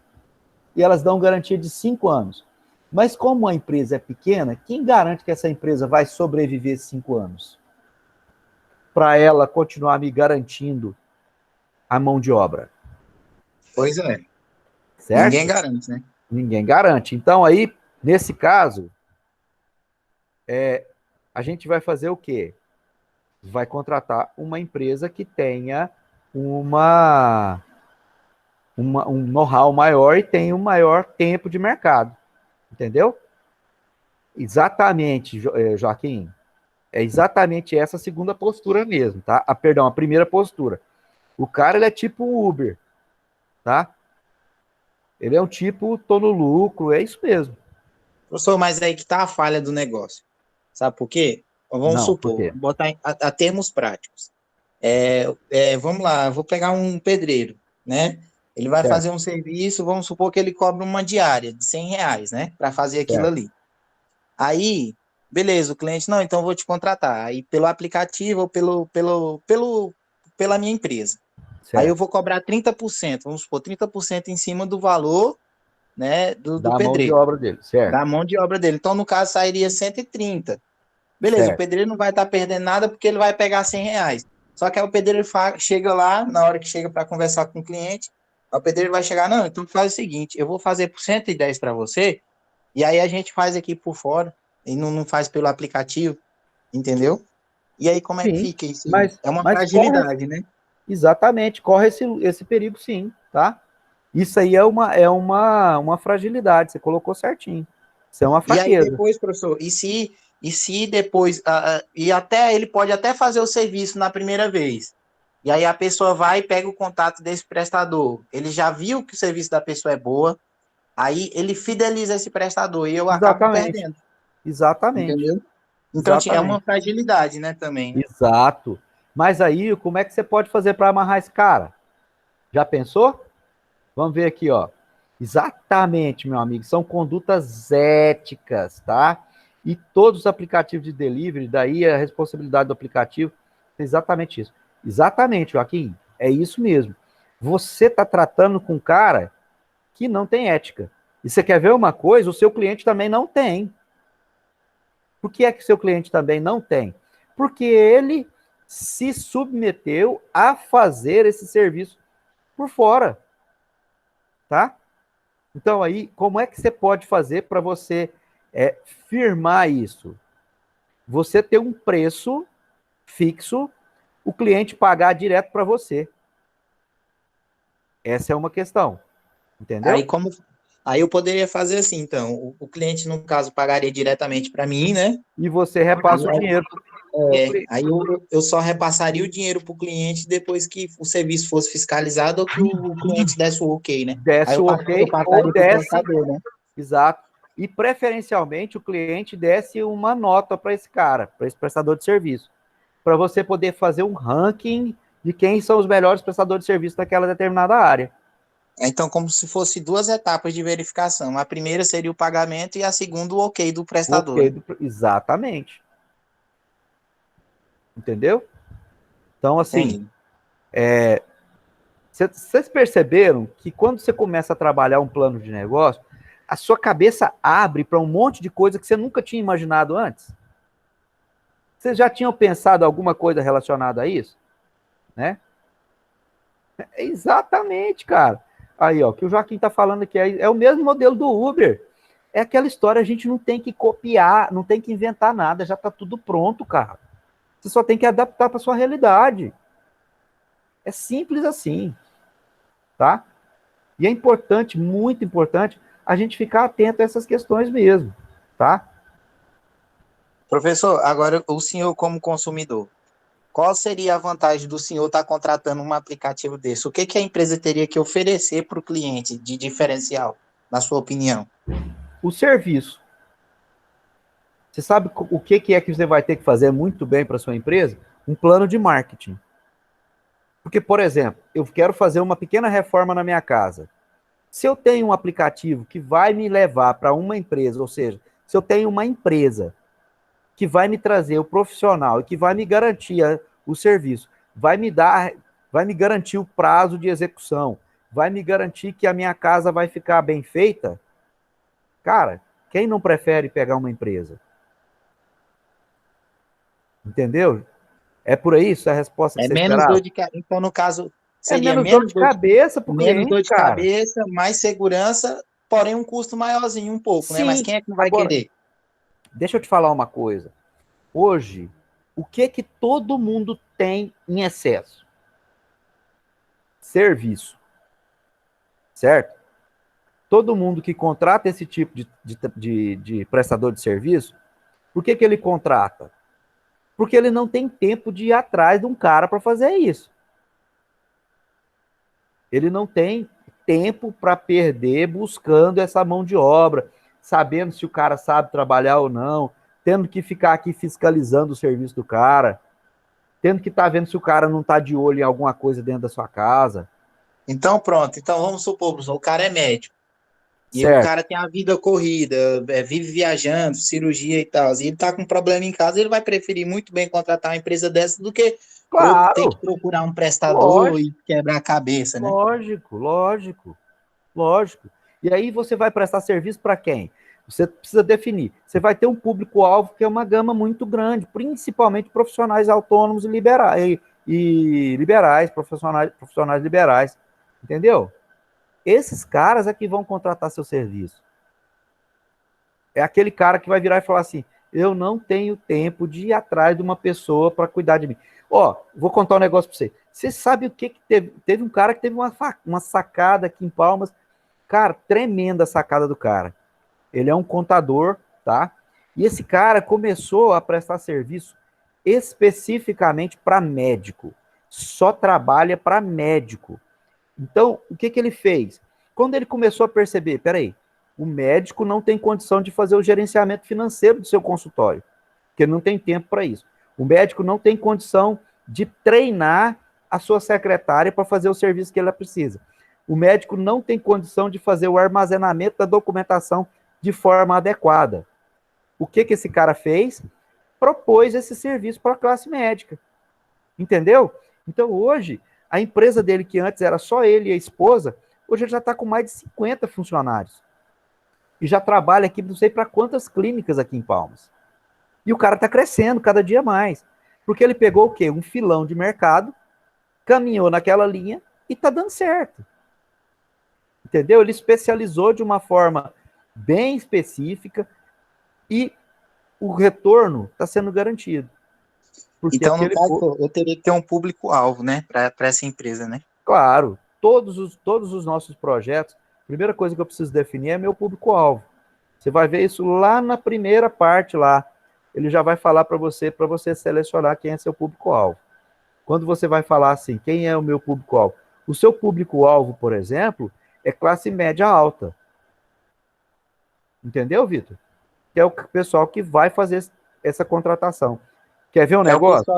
e elas dão garantia de 5 anos. Mas como a empresa é pequena, quem garante que essa empresa vai sobreviver 5 anos? Para ela continuar me garantindo a mão de obra. Pois é. Certo? Ninguém garante, né? Ninguém garante. Então, aí, nesse caso, a gente vai fazer o quê? Vai contratar uma empresa que tenha um know-how maior e tenha um maior tempo de mercado. Entendeu? Exatamente, Joaquim. É exatamente essa segunda postura mesmo, tá? Perdão, a primeira postura. O cara, ele é tipo um Uber, tá? Ele é um tipo, tô no lucro, é isso mesmo. Professor, mas aí que tá a falha do negócio. Sabe por quê? Vamos Não, por supor, quê? botar a termos práticos. Vamos lá, vou pegar um pedreiro, né? Ele vai Certo. fazer um serviço, vamos supor que ele cobra uma diária de R$ 100, né? Para fazer aquilo Certo. ali. Aí, beleza, o cliente, não, então eu vou te contratar. Aí pelo aplicativo ou pela minha empresa. Certo. Aí eu vou cobrar 30%, vamos supor, 30% em cima do valor, né, do Da mão de pedreiro. obra dele, certo. Da mão de obra dele. Então, no caso, sairia 130. Beleza, Certo. o pedreiro não vai estar perdendo nada porque ele vai pegar R$ 100. Só que aí o pedreiro chega lá, na hora que chega para conversar com o cliente, o pedreiro vai chegar, não, então faz o seguinte, eu vou fazer por 110 para você, e aí a gente faz aqui por fora, e não faz pelo aplicativo, entendeu? E aí como é que Sim, fica isso? mas É uma corre, fragilidade, né? exatamente, corre esse perigo sim, tá? Isso aí é uma fragilidade, você colocou certinho. Isso é uma E aí fraqueza. depois, professor, e se depois, e até ele pode até fazer o serviço na primeira vez, e aí a pessoa vai e pega o contato desse prestador, ele já viu que o serviço da pessoa é boa, aí ele fideliza esse prestador e eu acabo Exatamente. perdendo, Exatamente. entendeu? Então é uma Exatamente. fragilidade, né, também, né? Exato. Mas aí, como é que você pode fazer para amarrar esse cara? Já pensou? Vamos ver aqui, ó. Exatamente, meu amigo. São condutas éticas, tá? E todos os aplicativos de delivery, daí a responsabilidade do aplicativo, é exatamente isso. Exatamente, Joaquim. É isso mesmo. Você está tratando com um cara que não tem ética. E você quer ver uma coisa? O seu cliente também não tem. Por que é que o seu cliente também não tem? Porque ele se submeteu a fazer esse serviço por fora, tá? Então aí, como é que você pode fazer para você firmar isso? Você ter um preço fixo, o cliente pagar direto para você. Essa é uma questão, entendeu? Aí eu poderia fazer assim, então, o cliente, no caso, pagaria diretamente para mim, né? E você repassa o dinheiro pro cliente. Aí eu só repassaria o dinheiro para o cliente depois que o serviço fosse fiscalizado ou que o cliente desse o ok, né? Aí Desce o ok eu passaria ou para o desce. prestador, né? Exato. E preferencialmente o cliente desse uma nota para esse cara, para esse prestador de serviço, para você poder fazer um ranking de quem são os melhores prestadores de serviço daquela determinada área. Então, como se fosse duas etapas de verificação. A primeira seria o pagamento e a segunda o ok do prestador. Ok, exatamente. Entendeu? Então, assim, Entendi. vocês perceberam que quando você começa a trabalhar um plano de negócio, a sua cabeça abre para um monte de coisa que você nunca tinha imaginado antes? Vocês já tinham pensado alguma coisa relacionada a isso? Né? Exatamente, cara. Aí, ó, o que o Joaquim tá falando aqui é o mesmo modelo do Uber. É aquela história, a gente não tem que copiar, não tem que inventar nada, já tá tudo pronto, cara. Você só tem que adaptar para sua realidade. É simples assim, tá? E é importante, muito importante, a gente ficar atento a essas questões mesmo, tá? Professor, agora o senhor como consumidor, qual seria a vantagem do senhor estar contratando um aplicativo desse? O que a empresa teria que oferecer para o cliente de diferencial, na sua opinião? O serviço. Você sabe o que é que você vai ter que fazer muito bem para sua empresa? Um plano de marketing. Porque, por exemplo, eu quero fazer uma pequena reforma na minha casa. Se eu tenho um aplicativo que vai me levar para uma empresa, ou seja, se eu tenho uma empresa que vai me trazer o profissional e que vai me garantir o serviço, vai me garantir o prazo de execução, vai me garantir que a minha casa vai ficar bem feita, cara, quem não prefere pegar uma empresa? Entendeu? É por aí isso é a resposta que É você menos dor esperava? de cabeça. Então, no caso, É seria menos dor de cabeça para o menos dor cliente, de cara. cabeça, mais segurança, porém um custo maiorzinho um pouco, né? Mas Sim. quem é que não vai Agora, querer? deixa eu te falar uma coisa. Hoje, o que todo mundo tem em excesso? Serviço. Certo? Todo mundo que contrata esse tipo de prestador de serviço, por que ele contrata? Porque ele não tem tempo de ir atrás de um cara para fazer isso. Ele não tem tempo para perder buscando essa mão de obra, sabendo se o cara sabe trabalhar ou não, tendo que ficar aqui fiscalizando o serviço do cara, tendo que estar vendo se o cara não está de olho em alguma coisa dentro da sua casa. Então, pronto. Então, vamos supor, professor, o cara é médico. E o Certo. cara tem a vida corrida, vive viajando, cirurgia e tal. E ele tá com um problema em casa, ele vai preferir muito bem contratar uma empresa dessa do que ter que Claro, procurar um prestador lógico, e quebrar a cabeça, né? lógico. E aí você vai prestar serviço para quem? Você precisa definir. Você vai ter um público-alvo que é uma gama muito grande, principalmente profissionais autônomos e liberais, profissionais liberais. Entendeu? Esses caras é que vão contratar seu serviço. É aquele cara que vai virar e falar assim: eu não tenho tempo de ir atrás de uma pessoa para cuidar de mim. Ó, vou contar um negócio para você. Você sabe o que teve? Teve um cara que teve uma sacada aqui em Palmas. Cara, tremenda a sacada do cara. Ele é um contador, tá? E esse cara começou a prestar serviço especificamente para médico. Só trabalha para médico. Então, o que ele fez? Quando ele começou a perceber, peraí, o médico não tem condição de fazer o gerenciamento financeiro do seu consultório, porque ele não tem tempo para isso. O médico não tem condição de treinar a sua secretária para fazer o serviço que ela precisa. O médico não tem condição de fazer o armazenamento da documentação de forma adequada. O que esse cara fez? Propôs esse serviço para a classe médica. Entendeu? Então, hoje, a empresa dele, que antes era só ele e a esposa, hoje ele já está com mais de 50 funcionários. E já trabalha aqui, não sei para quantas clínicas aqui em Palmas. E o cara está crescendo cada dia mais. Porque ele pegou o quê? Um filão de mercado, caminhou naquela linha e está dando certo. Entendeu? Ele especializou de uma forma bem específica e o retorno está sendo garantido. Porque então, no caso, eu teria que ter um público-alvo, né, para essa empresa, né? Claro, todos os nossos projetos, a primeira coisa que eu preciso definir é meu público-alvo. Você vai ver isso lá na primeira parte lá. Ele já vai falar para você selecionar quem é seu público-alvo. Quando você vai falar assim, quem é o meu público-alvo? O seu público-alvo, por exemplo, é classe média alta. Entendeu, Vitor? Que é o pessoal que vai fazer essa contratação. Quer ver um negócio?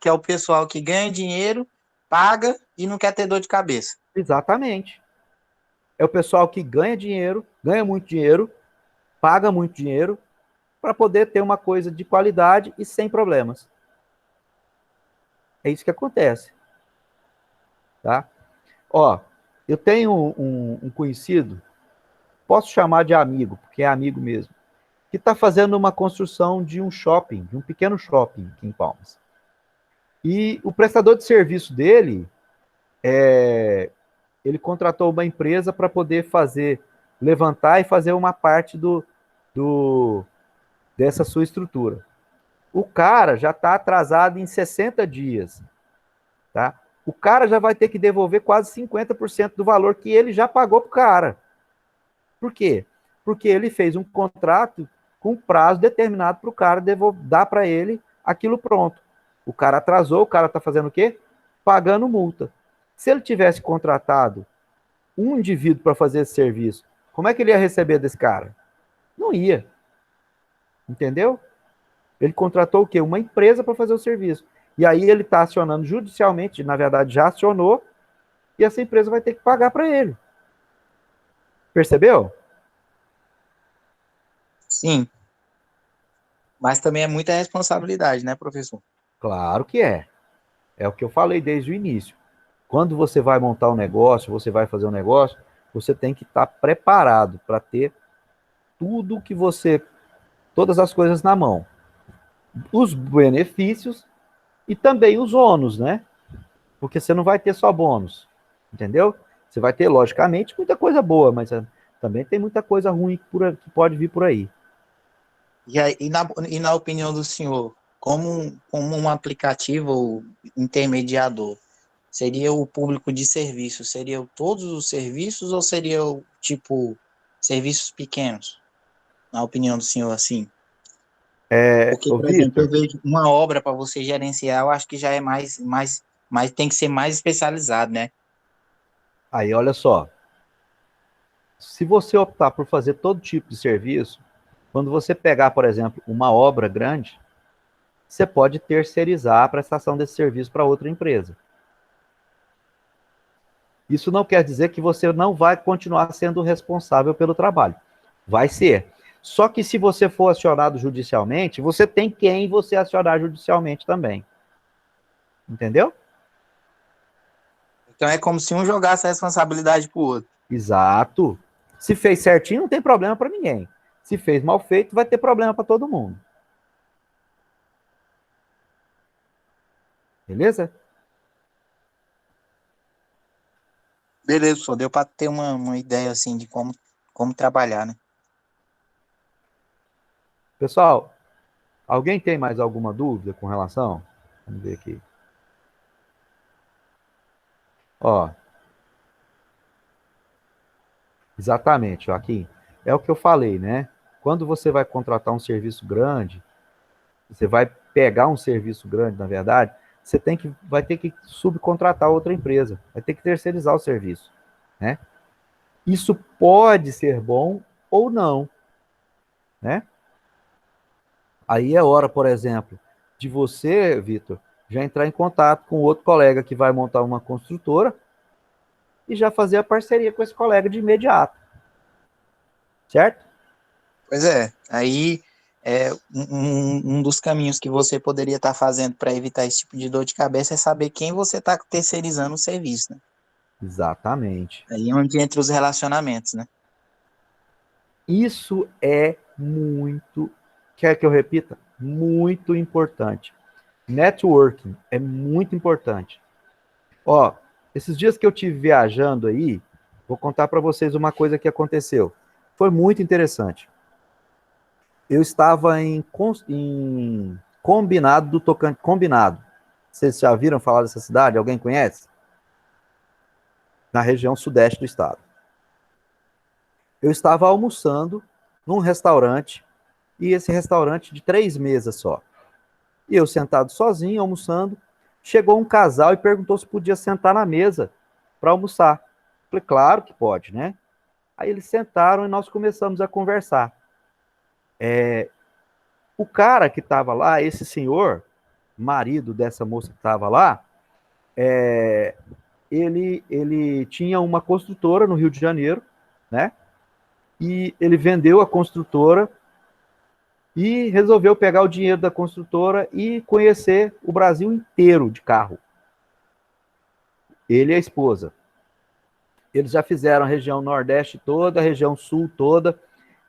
É o pessoal que ganha dinheiro, paga e não quer ter dor de cabeça. Exatamente. É o pessoal que ganha dinheiro, ganha muito dinheiro, paga muito dinheiro, para poder ter uma coisa de qualidade e sem problemas. É isso que acontece. Tá? Ó, eu tenho um conhecido, posso chamar de amigo, porque é amigo mesmo, que está fazendo uma construção de um shopping, de um pequeno shopping aqui em Palmas. E o prestador de serviço dele, ele contratou uma empresa para poder levantar e fazer uma parte dessa sua estrutura. O cara já está atrasado em 60 dias. Tá? O cara já vai ter que devolver quase 50% do valor que ele já pagou para o cara. Por quê? Porque ele fez um contrato com prazo determinado para o cara dar para ele aquilo pronto. O cara atrasou, o cara está fazendo o quê? Pagando multa. Se ele tivesse contratado um indivíduo para fazer esse serviço, como é que ele ia receber desse cara? Não ia. Entendeu? Ele contratou o quê? Uma empresa para fazer o serviço. E aí ele está acionando judicialmente, na verdade já acionou, e essa empresa vai ter que pagar para ele. Percebeu? Sim. Mas também é muita responsabilidade, né, professor? Claro que é. É o que eu falei desde o início. Quando você vai montar um negócio, você vai fazer um negócio, você tem que estar preparado para ter tudo que você, todas as coisas na mão. Os benefícios e também os ônus, né? Porque você não vai ter só bônus, entendeu? Você vai ter, logicamente, muita coisa boa, mas também tem muita coisa ruim que pode vir por aí. E na opinião do senhor, como um aplicativo intermediador, seria o público de serviço? Seriam todos os serviços ou seriam, tipo, serviços pequenos? Na opinião do senhor, assim? Porque, Ô, por exemplo, eu Vitor, vejo uma obra para você gerenciar, eu acho que já é mais tem que ser mais especializado, né? aí olha só, se você optar por fazer todo tipo de serviço, quando você pegar, por exemplo, uma obra grande, você pode terceirizar a prestação desse serviço para outra empresa. Isso não quer dizer que você não vai continuar sendo responsável pelo trabalho. Vai ser. Só que se você for acionado judicialmente, você tem quem você acionar judicialmente também. Entendeu? Então é como se um jogasse a responsabilidade pro outro. Exato. Se fez certinho, não tem problema para ninguém. Se fez mal feito, vai ter problema para todo mundo. Beleza? Beleza, só deu para ter uma ideia assim de como trabalhar, né? Pessoal, alguém tem mais alguma dúvida com relação? Vamos ver aqui. Ó, exatamente, Joaquim. É o que eu falei, né? Quando você vai contratar um serviço grande, você vai pegar um serviço grande, na verdade, vai ter que subcontratar outra empresa, vai ter que terceirizar o serviço, né? Isso pode ser bom ou não, né? Aí é hora, por exemplo, de você, Vitor, já entrar em contato com outro colega que vai montar uma construtora e já fazer a parceria com esse colega de imediato, certo? Pois é, aí é um dos caminhos que você poderia estar fazendo para evitar esse tipo de dor de cabeça é saber quem você está terceirizando o serviço, né? Exatamente. Aí é onde entra os relacionamentos, né? Isso é muito, quer que eu repita? Muito importante. Networking é muito importante. Ó, esses dias que eu tive viajando aí, vou contar para vocês uma coisa que aconteceu. Foi muito interessante. Eu estava em Combinado do Tocantins. Combinado. Vocês já viram falar dessa cidade? Alguém conhece? Na região sudeste do estado. Eu estava almoçando num restaurante, e esse restaurante de 3 mesas só. E eu sentado sozinho, almoçando, chegou um casal e perguntou se podia sentar na mesa para almoçar. Falei, claro que pode, né? Aí eles sentaram e nós começamos a conversar. O cara que estava lá, esse senhor, marido dessa moça que estava lá, ele tinha uma construtora no Rio de Janeiro, né? E ele vendeu a construtora e resolveu pegar o dinheiro da construtora e conhecer o Brasil inteiro de carro. Ele e a esposa. Eles já fizeram a região Nordeste toda, a região Sul toda,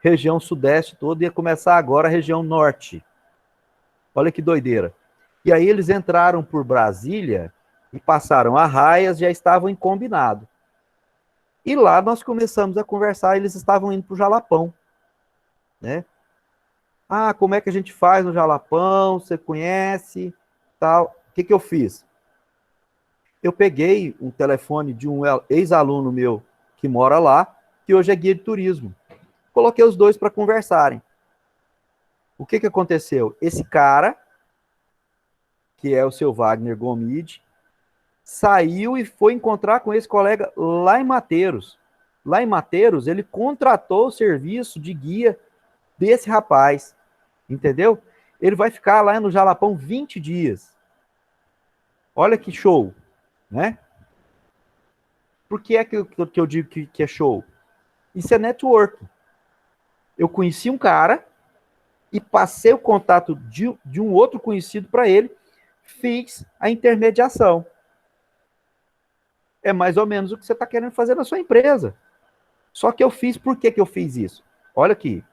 região Sudeste toda, e ia começar agora a região Norte. Olha que doideira. E aí eles entraram por Brasília e passaram a Raias, já estavam em Combinado. E lá nós começamos a conversar, eles estavam indo para o Jalapão, né? Ah, como é que a gente faz no Jalapão? Você conhece? Tal. O que eu fiz? Eu peguei um telefone de um ex-aluno meu que mora lá, que hoje é guia de turismo. Coloquei os dois para conversarem. O que aconteceu? Esse cara, que é o seu Wagner Gomide, saiu e foi encontrar com esse colega lá em Mateiros. Lá em Mateiros, ele contratou o serviço de guia desse rapaz, entendeu? Ele vai ficar lá no Jalapão 20 dias. Olha que show, né? Por que é que eu digo que é show? Isso é network. Eu conheci um cara e passei o contato de um outro conhecido para ele, fiz a intermediação. É mais ou menos o que você está querendo fazer na sua empresa. Só que eu fiz, por que eu fiz isso? Olha aqui.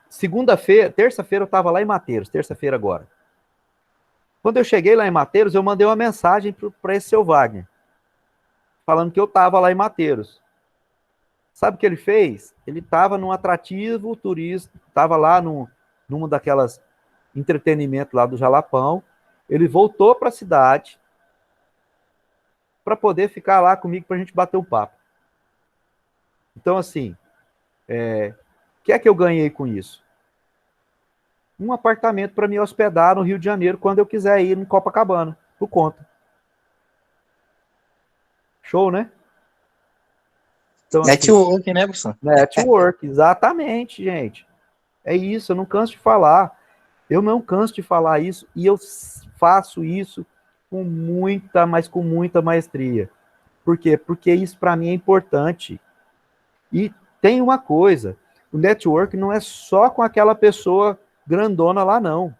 Segunda-feira, terça-feira eu estava lá em Mateiros, terça-feira agora. Quando eu cheguei lá em Mateiros, eu mandei uma mensagem para esse seu Wagner, falando que eu estava lá em Mateiros. Sabe o que ele fez? Ele estava num atrativo turístico, estava lá numa daquelas entretenimento lá do Jalapão. Ele voltou para a cidade para poder ficar lá comigo para a gente bater um papo. Então, assim, o que é que eu ganhei com isso? Um apartamento para me hospedar no Rio de Janeiro quando eu quiser ir em Copacabana, por conta. Show, né? Então, Network, assim, né, professor? Network, exatamente, gente. É isso, eu não canso de falar. Eu não canso de falar isso e eu faço isso com muita maestria. Por quê? Porque isso para mim é importante. E tem uma coisa, o network não é só com aquela pessoa grandona lá, não.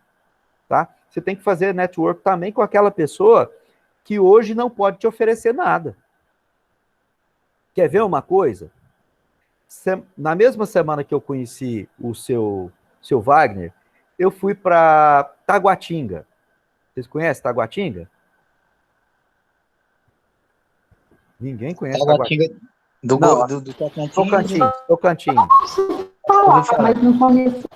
Tá? Você tem que fazer network também com aquela pessoa que hoje não pode te oferecer nada. Quer ver uma coisa? Na mesma semana que eu conheci o seu Wagner, eu fui para Taguatinga. Vocês conhecem Taguatinga? Ninguém conhece Taguatinga. Do Tocantins. Tocantins. Mas não conheço.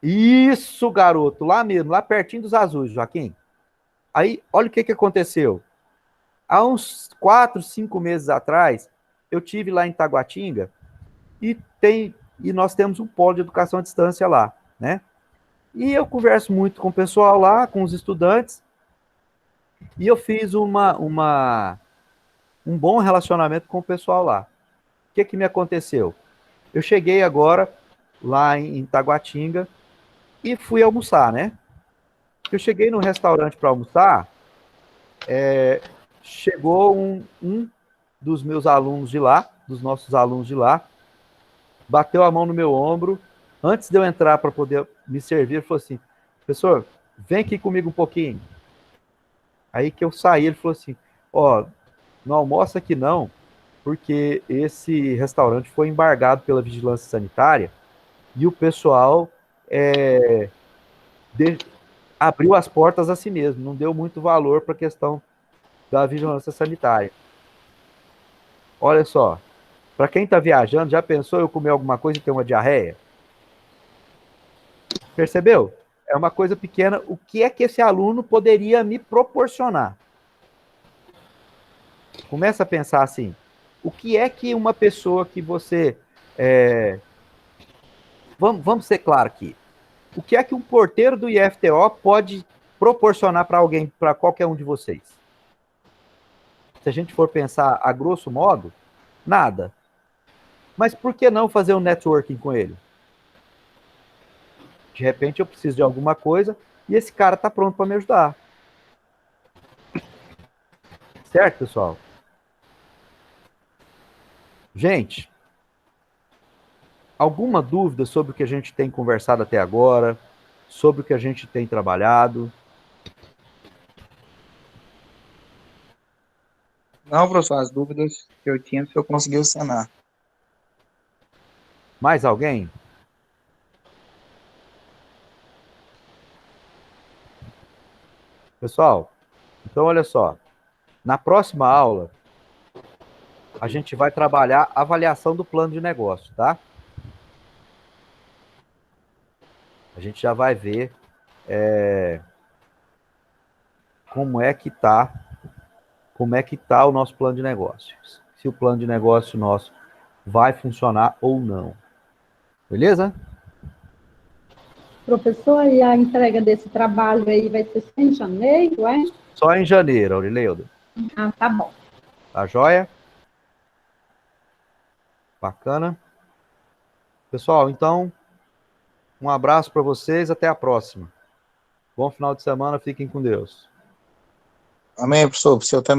Isso, garoto, lá mesmo, lá pertinho dos Azuis, Joaquim. Aí, olha o que aconteceu. Há uns 4, 5 meses atrás, eu tive lá em Taguatinga e nós temos um polo de educação à distância lá, né? E eu converso muito com o pessoal lá, com os estudantes, e eu fiz um bom relacionamento com o pessoal lá. O que me aconteceu? Eu cheguei agora lá em Taguatinga e fui almoçar, né? Eu cheguei no restaurante para almoçar, chegou um dos meus alunos de lá, dos nossos alunos de lá, bateu a mão no meu ombro, antes de eu entrar para poder me servir, ele falou assim, professor, vem aqui comigo um pouquinho. Aí que eu saí, ele falou assim, não almoça aqui não, porque esse restaurante foi embargado pela vigilância sanitária e o pessoal abriu as portas a si mesmo, não deu muito valor para a questão da vigilância sanitária. Olha só, para quem está viajando, já pensou eu comer alguma coisa e ter uma diarreia? Percebeu? É uma coisa pequena. O que é que esse aluno poderia me proporcionar? Começa a pensar assim, o que é que uma pessoa que você... Vamos ser claro aqui. O que é que um porteiro do IFTO pode proporcionar para alguém, para qualquer um de vocês? Se a gente for pensar a grosso modo, nada. Mas por que não fazer um networking com ele? De repente eu preciso de alguma coisa e esse cara está pronto para me ajudar. Certo, pessoal? Gente, alguma dúvida sobre o que a gente tem conversado até agora? Sobre o que a gente tem trabalhado? Não, professor, as dúvidas que eu tinha, o senhor conseguiu sanar. Mais alguém? Pessoal, então olha só. Na próxima aula, a gente vai trabalhar a avaliação do plano de negócio, tá? A gente já vai ver como é que tá o nosso plano de negócios. Se o plano de negócio nosso vai funcionar ou não. Beleza? Professor, e a entrega desse trabalho aí vai ser só em janeiro, é? Só em janeiro, Aurileuda. Ah, tá bom. Tá joia? Bacana. Pessoal, então, um abraço para vocês, até a próxima. Bom final de semana, fiquem com Deus. Amém, professor. Para o senhor também.